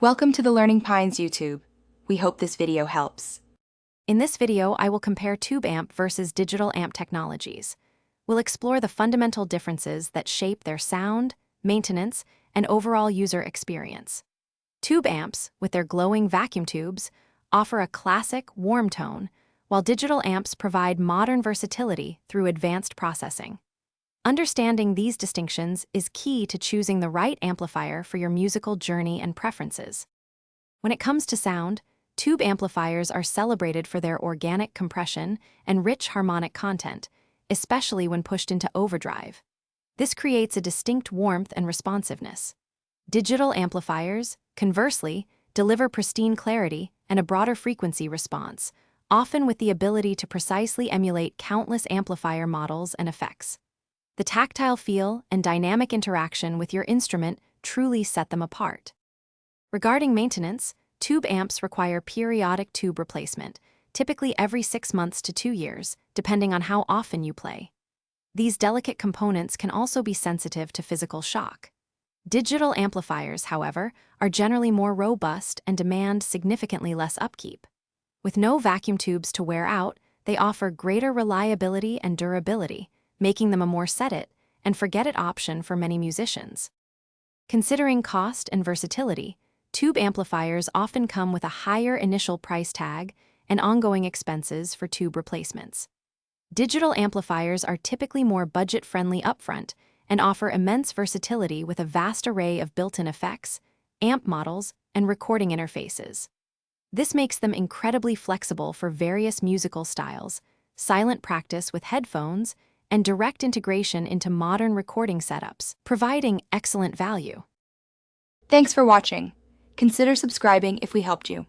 Welcome to the Learning Pines YouTube. We hope this video helps. In this video, I will compare tube amp versus digital amp technologies. We'll explore the fundamental differences that shape their sound, maintenance, and overall user experience. Tube amps, with their glowing vacuum tubes, offer a classic, warm tone, while digital amps provide modern versatility through advanced processing. Understanding these distinctions is key to choosing the right amplifier for your musical journey and preferences. When it comes to sound, tube amplifiers are celebrated for their organic compression and rich harmonic content, especially when pushed into overdrive. This creates a distinct warmth and responsiveness. Digital amplifiers, conversely, deliver pristine clarity and a broader frequency response, often with the ability to precisely emulate countless amplifier models and effects. The tactile feel and dynamic interaction with your instrument truly set them apart. Regarding maintenance, tube amps require periodic tube replacement, typically every 6 months to 2 years, depending on how often you play. These delicate components can also be sensitive to physical shock. Digital amplifiers, however, are generally more robust and demand significantly less upkeep. With no vacuum tubes to wear out, they offer greater reliability and durability, making them a more set-it-and-forget-it option for many musicians. Considering cost and versatility, tube amplifiers often come with a higher initial price tag and ongoing expenses for tube replacements. Digital amplifiers are typically more budget-friendly upfront and offer immense versatility with a vast array of built-in effects, amp models, and recording interfaces. This makes them incredibly flexible for various musical styles, silent practice with headphones, and direct integration into modern recording setups, providing excellent value. Thanks for watching. Consider subscribing if we helped you.